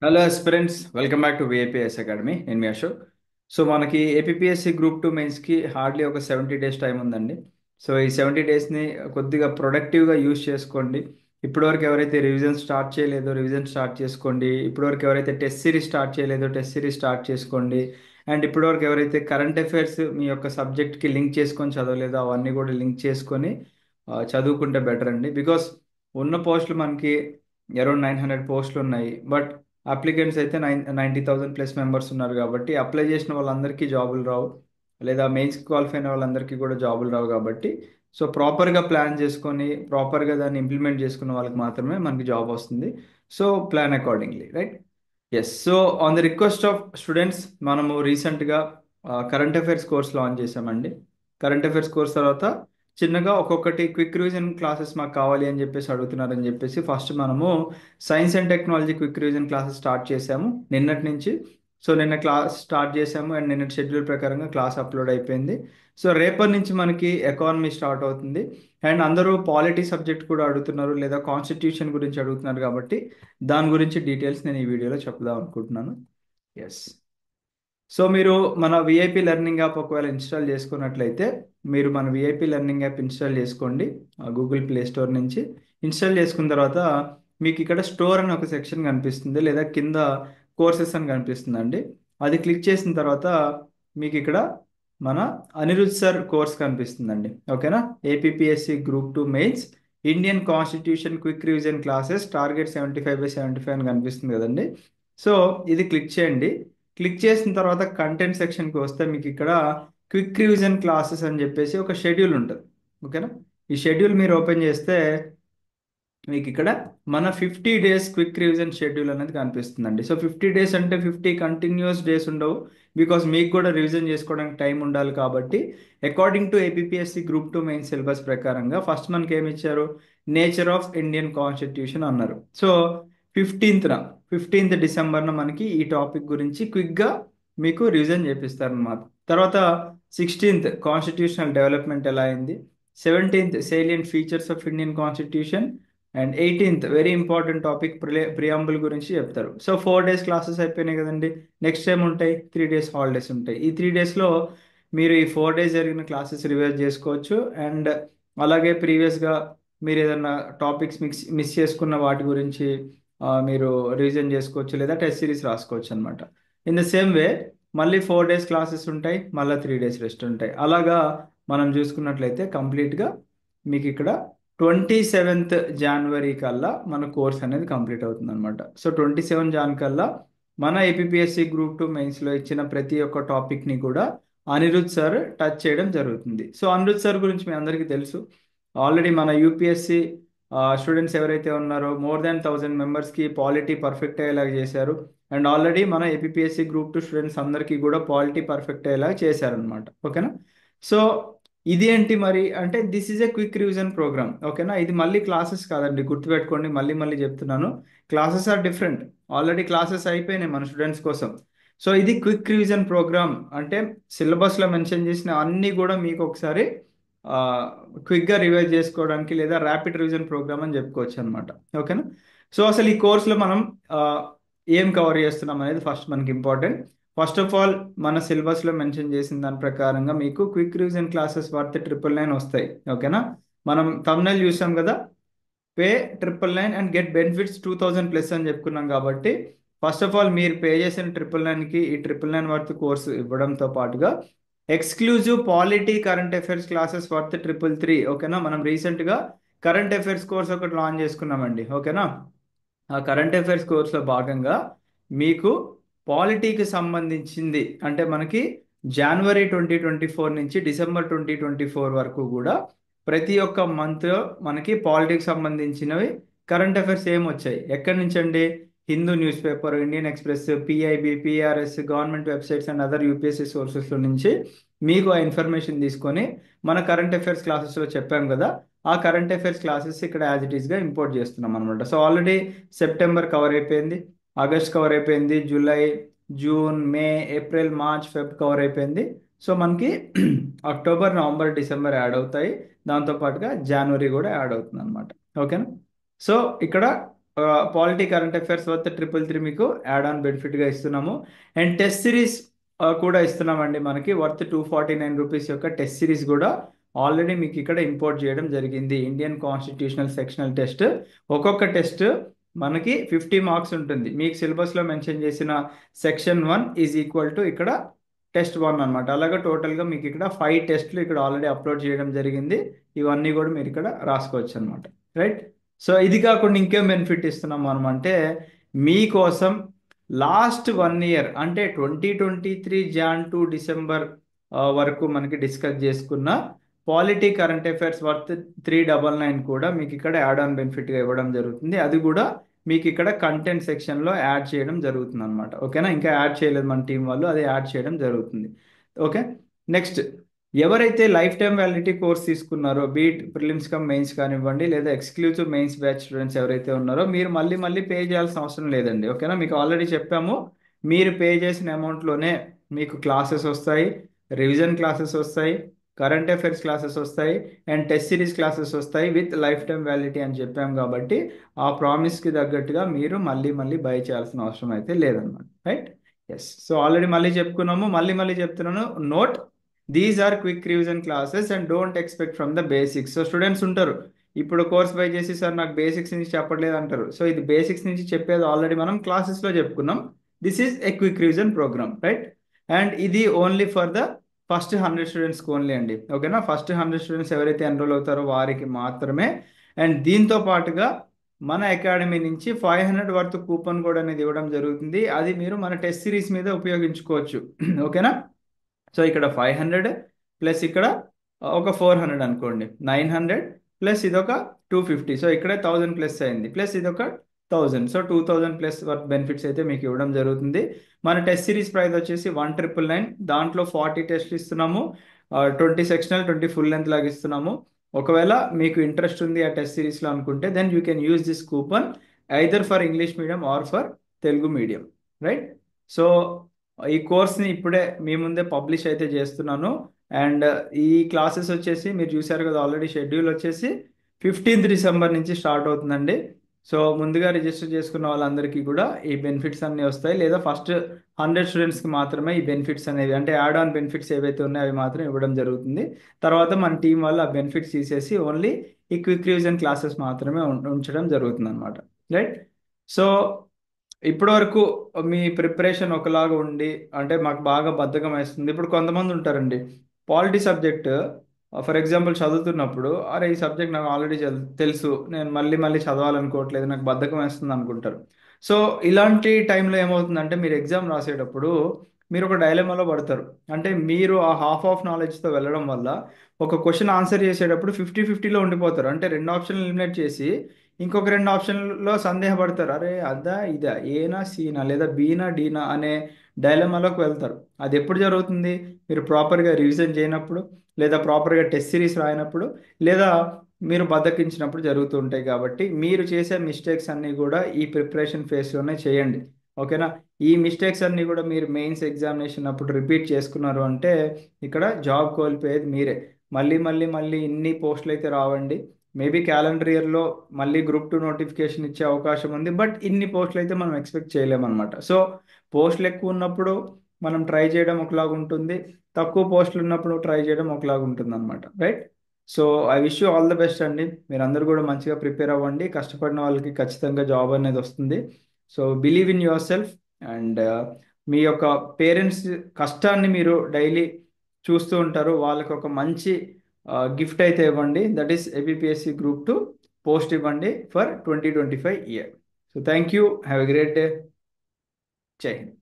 Hello friends, welcome back to VIPS academy. నేను మీ Ashok. So మనకి APSC group 2 మెయిన్స్కి hardly ఒక 70 డేస్ టైం ఉందండి. సో ఈ 70 డేస్ని కొద్దిగా ప్రొడక్టివ్గా యూజ్ చేసుకోండి. ఇప్పటివరకు ఎవరైతే రివిజన్ స్టార్ట్ చేయలేదో రివిజన్ స్టార్ట్ చేసుకోండి. ఇప్పటివరకు ఎవరైతే టెస్ట్ సిరీస్ స్టార్ట్ చేయలేదో టెస్ట్ సిరీస్ స్టార్ట్ చేసుకోండి. అండ్ ఇప్పటివరకు ఎవరైతే కరెంట్ అఫైర్స్ మీ యొక్క సబ్జెక్ట్కి లింక్ చేసుకొని చదవలేదో అవన్నీ కూడా లింక్ చేసుకొని చదువుకుంటే బెటర్ అండి. బికాస్ ఉన్న పోస్టులు మనకి అరౌండ్ 900 పోస్టులు ఉన్నాయి. బట్ అప్లికెంట్స్ అయితే 90,000 ప్లస్ మెంబర్స్ ఉన్నారు కాబట్టి అప్లై చేసిన వాళ్ళందరికీ జాబులు రావు, లేదా మెయిన్స్కి క్వాలిఫై అయిన వాళ్ళందరికీ కూడా జాబులు రావు. కాబట్టి సో ప్రాపర్గా ప్లాన్ చేసుకొని ప్రాపర్గా దాన్ని ఇంప్లిమెంట్ చేసుకున్న వాళ్ళకి మాత్రమే మనకి జాబ్ వస్తుంది. So plan accordingly, right? Yes. So on the request of students, మనము రీసెంట్గా కరెంట్ అఫైర్స్ కోర్స్ లాంచ్ చేసామండి. కరెంట్ అఫైర్స్ కోర్స్ తర్వాత చిన్నగా ఒక్కొక్కటి క్విక్ రివిజన్ క్లాసెస్ మాకు కావాలి అని చెప్పేసి అడుగుతున్నారని చెప్పేసి ఫస్ట్ మనము science and technology quick revision classes start చేసాము నిన్నటి నుంచి. సో నిన్న క్లాస్ స్టార్ట్ చేసాము అండ్ నిన్న షెడ్యూల్ ప్రకారంగా క్లాస్ అప్లోడ్ అయిపోయింది. సో రేపటి నుంచి మనకి ఎకానమీ స్టార్ట్ అవుతుంది. అండ్ అందరూ పాలిటీ సబ్జెక్ట్ కూడా అడుగుతున్నారు, లేదా కాన్స్టిట్యూషన్ గురించి అడుగుతున్నారు. కాబట్టి దాని గురించి డీటెయిల్స్ నేను ఈ వీడియోలో చెప్దాం అనుకుంటున్నాను. ఎస్. సో మీరు మన విఐపి లెర్నింగ్ యాప్ ఒకవేళ ఇన్స్టాల్ చేసుకున్నట్లయితే మీరు మన విఐపి లెర్నింగ్ యాప్ ఇన్స్టాల్ చేసుకోండి గూగుల్ ప్లే స్టోర్ నుంచి. ఇన్స్టాల్ చేసుకున్న తర్వాత మీకు ఇక్కడ స్టోర్ అని ఒక సెక్షన్ కనిపిస్తుంది, లేదా కింద కోర్సెస్ అని కనిపిస్తుందండి. అది క్లిక్ చేసిన తర్వాత మీకు ఇక్కడ మన అనిరుద్ సార్ కోర్స్ కనిపిస్తుందండి. ఓకేనా? APSC group 2 mains Indian constitution quick revision classes target 75/75 అని కనిపిస్తుంది కదండి. సో ఇది క్లిక్ చేయండి. క్లిక్ చేసిన తర్వాత కంటెంట్ సెక్షన్కి వస్తే మీకు ఇక్కడ క్విక్ రివిజన్ క్లాసెస్ అని చెప్పేసి ఒక షెడ్యూల్ ఉంటుంది. ఓకేనా? ఈ షెడ్యూల్ మీరు ఓపెన్ చేస్తే మీకు ఇక్కడ మన 50 డేస్ క్విక్ రివిజన్ షెడ్యూల్ అనేది కనిపిస్తుందండి. సో 50 డేస్ అంటే 50 కంటిన్యూస్ డేస్ ఉండవు. బికాస్ మీకు కూడా రివిజన్ చేసుకోవడానికి టైం ఉండాలి. కాబట్టి according to APSC group 2 main syllabus ప్రకారంగా ఫస్ట్ మనకి ఏమి ఇచ్చారు? నేచర్ ఆఫ్ ఇండియన్ కాన్స్టిట్యూషన్ అన్నారు. సో 15th డిసెంబర్న మనకి ఈ టాపిక్ గురించి క్విక్గా మీకు రివిజన్ చేపిస్తారనమాట. తర్వాత 16th కాన్స్టిట్యూషనల్ డెవలప్మెంట్ ఎలా అయింది, 17th salient features of Indian constitution, and 18th very important topic preamble గురించి చెప్తారు. సో 4 డేస్ క్లాసెస్ అయిపోయినాయి కదండి. నెక్స్ట్ టైం ఉంటాయి 3 డేస్ హాలిడేస్ ఉంటాయి. ఈ 3 డేస్లో మీరు ఈ 4 డేస్ జరిగిన క్లాసెస్ రివైజ్ చేసుకోవచ్చు. అండ్ అలాగే ప్రీవియస్గా మీరు ఏదైనా టాపిక్స్ మిస్ చేసుకున్న వాటి గురించి మీరు రివిజన్ చేసుకోవచ్చు, లేదా టెస్ట్ సిరీస్ రాసుకోవచ్చు అనమాట. ఇన్ ద సేమ్ వే మళ్ళీ 4 డేస్ క్లాసెస్ ఉంటాయి, మళ్ళీ 3 డేస్ రెస్ట్ ఉంటాయి. అలాగా మనం చూసుకున్నట్లయితే కంప్లీట్గా మీకు ఇక్కడ 27th జనవరి కల్లా మన కోర్స్ అనేది కంప్లీట్ అవుతుంది అనమాట. సో 27 జాన్ కల్లా మన ఏపీఎస్సి గ్రూప్ 2 మెయిన్స్లో ఇచ్చిన ప్రతి ఒక్క టాపిక్ని కూడా అనిరుద్ సార్ టచ్ చేయడం జరుగుతుంది. సో అనిరుద్ సార్ గురించి మీ అందరికీ తెలుసు. ఆల్రెడీ మన యూపీఎస్సి స్టూడెంట్స్ ఎవరైతే ఉన్నారో మోర్ దాన్ 1000 మెంబర్స్కి పాలిటీ పర్ఫెక్ట్ అయ్యేలాగా చేశారు. అండ్ ఆల్రెడీ మన ఏపీఎస్సి గ్రూప్ 2 స్టూడెంట్స్ అందరికీ కూడా పాలిటీ పర్ఫెక్ట్ అయ్యేలాగా చేశారనమాట. ఓకేనా? సో ఇది ఏంటి మరి అంటే this is a quick revision program. ఓకేనా? ఇది మళ్ళీ క్లాసెస్ కాదండి, గుర్తుపెట్టుకోండి. మళ్ళీ మళ్ళీ చెప్తున్నాను, classes are different. Already classes అయిపోయినాయి మన స్టూడెంట్స్ కోసం. సో ఇది క్విక్ రివిజన్ ప్రోగ్రామ్ అంటే సిలబస్లో మెన్షన్ చేసిన అన్నీ కూడా మీకు ఒకసారి క్విక్గా రివైజ్ చేసుకోవడానికి, లేదా ర్యాపిడ్ రివిజన్ ప్రోగ్రామ్ అని చెప్పుకోవచ్చు అనమాట. ఓకేనా? సో అసలు ఈ కోర్సులో మనం ఆ, ఏం కవర్ చేస్తున్నాం అనేది ఫస్ట్ మనకి ఇంపార్టెంట్. ఫస్ట్ ఆఫ్ ఆల్ మన సిలబస్లో మెన్షన్ చేసిన దాని ప్రకారంగా మీకు క్విక్ రివిజన్ క్లాసెస్ వర్త్ 999 వస్తాయి. ఓకేనా? మనం thumbnail చూసాం కదా, పే 999 అండ్ గెట్ బెనిఫిట్స్ 2000+ అని చెప్పుకున్నాం. కాబట్టి ఫస్ట్ ఆఫ్ ఆల్ మీరు పే చేసిన 999కి ఈ 999 వర్త్ కోర్సు ఇవ్వడంతో పాటుగా exclusive polity current affairs classes worth 333. ఓకేనా? మనం రీసెంట్గా కరెంట్ అఫైర్స్ కోర్స్ ఒకటి లాంచ్ చేసుకున్నామండి. ఓకేనా? ఆ కరెంట్ అఫైర్స్ కోర్సులో భాగంగా మీకు పాలిటీకి సంబంధించింది అంటే మనకి జనవరి 2024 నుంచి డిసెంబర్ 2024 వరకు కూడా ప్రతి ఒక్క మంత్ మనకి పాలిటిక్స్ సంబంధించినవి కరెంట్ అఫైర్స్ ఏం వచ్చాయి, ఎక్కడి నుంచి అండి? Hindu news paper, Indian Express, PIB, PRS, government websites and other UPSC సోర్సెస్లో నుంచి మీకు ఆ ఇన్ఫర్మేషన్ తీసుకొని మన కరెంట్ అఫైర్స్ క్లాసెస్లో చెప్పాం కదా, ఆ కరెంట్ అఫైర్స్ క్లాసెస్ ఇక్కడ యాజ్ ఇట్ ఈస్గా ఇంపోర్ట్ చేస్తున్నాం అనమాట. సో ఆల్రెడీ సెప్టెంబర్ కవర్ అయిపోయింది, ఆగస్ట్ కవర్ అయిపోయింది, జూలై, జూన్, మే, ఏప్రిల్, మార్చ్, ఫెబ్ కవర్ అయిపోయింది. సో మనకి అక్టోబర్, నవంబర్, డిసెంబర్ యాడ్ అవుతాయి. దాంతోపాటుగా జనవరి కూడా యాడ్ అవుతుంది అనమాట. ఓకేనా? సో ఇక్కడ పాలిటీ కరెంట్ అఫైర్స్ వర్త్ 333 మీకు యాడ్ ఆన్ బెనిఫిట్గా ఇస్తున్నాము. అండ్ టెస్ట్ సిరీస్ కూడా ఇస్తున్నామండి. మనకి వర్త్ 249 రూపీస్ యొక్క టెస్ట్ సిరీస్ కూడా ఆల్రెడీ మీకు ఇక్కడ ఇంపోర్ట్ చేయడం జరిగింది. ఇండియన్ కాన్స్టిట్యూషనల్ సెక్షనల్ టెస్ట్, ఒక్కొక్క టెస్ట్ మనకి 50 మార్క్స్ ఉంటుంది. మీకు సిలబస్లో మెన్షన్ చేసిన సెక్షన్ 1 ఈజ్ ఈక్వల్ టు ఇక్కడ టెస్ట్ 1 అనమాట. అలాగే టోటల్గా మీకు ఇక్కడ 5 టెస్ట్లు ఇక్కడ ఆల్రెడీ అప్లోడ్ చేయడం జరిగింది. ఇవన్నీ కూడా మీరు ఇక్కడ రాసుకోవచ్చు అనమాట. రైట్. సో ఇది కాకుండా ఇంకేం బెనిఫిట్ ఇస్తున్నాం మనం అంటే, మీకోసం లాస్ట్ 1 ఇయర్ అంటే 2023 జాన్ టు డిసెంబర్ వరకు మనకి డిస్కస్ చేసుకున్న పాలిటీ కరెంట్ అఫైర్స్ వర్త్ 399 కూడా మీకు ఇక్కడ యాడ్ ఆన్ బెనిఫిట్గా ఇవ్వడం జరుగుతుంది. అది కూడా మీకు ఇక్కడ కంటెంట్ సెక్షన్లో యాడ్ చేయడం జరుగుతుంది అనమాట. ఓకేనా, ఇంకా యాడ్ చేయలేదు మన టీం వాళ్ళు, అది యాడ్ చేయడం జరుగుతుంది. ఓకే. నెక్స్ట్, ఎవరైతే లైఫ్ టైం వ్యాలిడిటీ కోర్స్ తీసుకున్నారో, బీట్ ప్రిలిమ్స్ కమ్ మెయిన్స్ కానివ్వండి, లేదా ఎక్స్క్లూజివ్ మెయిన్స్ బ్యాచ్ స్టూడెంట్స్ ఎవరైతే ఉన్నారో, మీరు మళ్ళీ మళ్ళీ పే చేయాల్సిన అవసరం లేదండి. ఓకేనా, మీకు ఆల్రెడీ చెప్పాము, మీరు పే చేసిన అమౌంట్లోనే మీకు క్లాసెస్ వస్తాయి, రివిజన్ క్లాసెస్ వస్తాయి, కరెంట్ అఫైర్స్ క్లాసెస్ వస్తాయి, అండ్ టెస్ట్ సిరీస్ క్లాసెస్ వస్తాయి విత్ లైఫ్ టైం వ్యాలిడిటీ అని చెప్పాం. కాబట్టి ఆ ప్రామిస్కి తగ్గట్టుగా మీరు మళ్ళీ మళ్ళీ బై చేయాల్సిన అవసరం అయితే లేదన్నమాట. రైట్. ఎస్. సో ఆల్రెడీ మళ్ళీ చెప్పుకున్నాము, మళ్ళీ మళ్ళీ చెప్తున్నాను. Note, these are quick revision classes and don't expect from the basics. So students ఉంటారు, ఇప్పుడు కోర్స్ బై చేసి సార్ నాకు బేసిక్స్ నుంచి చెప్పట్లేదు అంటారు. సో ఇది బేసిక్స్ నుంచి చెప్పేది ఆల్రెడీ మనం క్లాసెస్లో చెప్పుకున్నాం. This is a quick revision program. Right. And ఇది ఓన్లీ ఫర్ ద ఫస్ట్ 100 స్టూడెంట్స్కి ఓన్లీ అండి. ఓకేనా, ఫస్ట్ 100 స్టూడెంట్స్ ఎవరైతే ఎన్రోల్ అవుతారో వారికి మాత్రమే. అండ్ దీంతో పాటుగా మన అకాడమీ నుంచి 500 వర్త్ కూపన్ కోడ్ అనేది ఇవ్వడం జరుగుతుంది. అది మీరు మన టెస్ట్ సిరీస్ మీద ఉపయోగించుకోవచ్చు. ఓకేనా. సో ఇక్కడ 500 ప్లస్ ఇక్కడ ఒక 400 అనుకోండి, 900 ప్లస్ ఇదొక 250. సో ఇక్కడ 1000 ప్లస్ అయింది, ప్లస్ ఇదొక 1000. సో 2000 ప్లస్ వర్త్ బెనిఫిట్స్ అయితే మీకు ఇవ్వడం జరుగుతుంది. మన టెస్ట్ సిరీస్ ప్రైస్ వచ్చేసి 1999. దాంట్లో 40 టెస్ట్లు ఇస్తున్నాము, 20 సెక్షనల్ 20 ఫుల్ లెంత్ లాగా ఇస్తున్నాము. ఒకవేళ మీకు ఇంట్రెస్ట్ ఉంది ఆ టెస్ట్ సిరీస్లో అనుకుంటే, then you can use this coupon either for English medium or for Telugu medium. Right. So ఈ కోర్స్ని ఇప్పుడే మీ ముందే పబ్లిష్ అయితే చేస్తున్నాను. అండ్ ఈ క్లాసెస్ వచ్చేసి మీరు చూశారు కదా, ఆల్రెడీ షెడ్యూల్ వచ్చేసి 15th డిసెంబర్ నుంచి స్టార్ట్ అవుతుందండి. సో ముందుగా రిజిస్టర్ చేసుకున్న వాళ్ళందరికీ కూడా ఈ బెనిఫిట్స్ అన్నీ వస్తాయి, లేదా ఫస్ట్ 100 స్టూడెంట్స్కి మాత్రమే ఈ బెనిఫిట్స్ అనేవి, అంటే యాడ్ ఆన్ బెనిఫిట్స్ ఏవైతే ఉన్నాయో అవి మాత్రం ఇవ్వడం జరుగుతుంది. తర్వాత మన టీం వాళ్ళు ఆ బెనిఫిట్స్ తీసేసి ఓన్లీ ఈ క్విక్ రివిజన్ క్లాసెస్ మాత్రమే ఉంచడం జరుగుతుంది అనమాట. రైట్. సో ఇప్పటి వరకు మీ ప్రిపరేషన్ ఒకలాగా ఉండి, అంటే మాకు బాగా బద్ధకం వేస్తుంది. ఇప్పుడు కొంతమంది ఉంటారండి, పాలిటీ సబ్జెక్ట్ ఫర్ ఎగ్జాంపుల్ చదువుతున్నప్పుడు, అరే ఈ సబ్జెక్ట్ నాకు ఆల్రెడీ తెలుసు, నేను మళ్ళీ మళ్ళీ చదవాలనుకోవట్లేదు, నాకు బద్ధకం వేస్తుంది అనుకుంటారు. సో ఇలాంటి టైంలో ఏమవుతుందంటే, మీరు ఎగ్జామ్ రాసేటప్పుడు మీరు ఒక డైలమాలో పడతారు. అంటే మీరు ఆ హాఫ్ నాలెడ్జ్తో వెళ్ళడం వల్ల ఒక క్వశ్చన్ ఆన్సర్ చేసేటప్పుడు 50-50లో ఉండిపోతారు. అంటే 2 ఆప్షన్లు ఎలిమినేట్ చేసి ఇంకొక 2 ఆప్షన్లో సందేహపడతారు, అరే అదా ఇదా, ఏనా సీనా, లేదా బీనా డీనా అనే డైలమాలోకి వెళ్తారు. అది ఎప్పుడు జరుగుతుంది? మీరు ప్రాపర్గా రివిజన్ చేయనప్పుడు, లేదా ప్రాపర్గా టెస్ట్ సిరీస్ రాయనప్పుడు, లేదా మీరు బద్దకించినప్పుడు జరుగుతూ ఉంటాయి. కాబట్టి మీరు చేసే మిస్టేక్స్ అన్నీ కూడా ఈ ప్రిపరేషన్ ఫేస్లోనే చేయండి. ఓకేనా. ఈ మిస్టేక్స్ అన్నీ కూడా మీరు మెయిన్స్ ఎగ్జామినేషన్ అప్పుడు రిపీట్ చేసుకున్నారు అంటే ఇక్కడ జాబ్ కోల్పోయేది మీరే. మళ్ళీ మళ్ళీ మళ్ళీ ఇన్ని పోస్టులు అయితే రావండి. మేబీ క్యాలెండర్ ఇయర్లో మళ్ళీ గ్రూప్ 2 నోటిఫికేషన్ ఇచ్చే అవకాశం ఉంది, బట్ ఇన్ని పోస్టులు అయితే మనం ఎక్స్పెక్ట్ చేయలేమన్నమాట. సో పోస్టులు ఎక్కువ ఉన్నప్పుడు మనం ట్రై చేయడం ఒకలాగా ఉంటుంది, తక్కువ పోస్టులు ఉన్నప్పుడు ట్రై చేయడం ఒకలాగా ఉంటుంది అనమాట. Right. So I wish you all the best అండి. మీరు అందరూ కూడా మంచిగా ప్రిపేర్ అవ్వండి. కష్టపడిన వాళ్ళకి ఖచ్చితంగా జాబ్ అనేది వస్తుంది. So believe in yourself. And మీ యొక్క పేరెంట్స్ కష్టాన్ని మీరు డైలీ చూస్తూ ఉంటారు, వాళ్ళకి ఒక మంచి గిఫ్ట్ అయితే ఇవ్వండి. That is APSC group 2 post ఇవ్వండి for 2025 year. So thank you, have a great day. జై హింద్.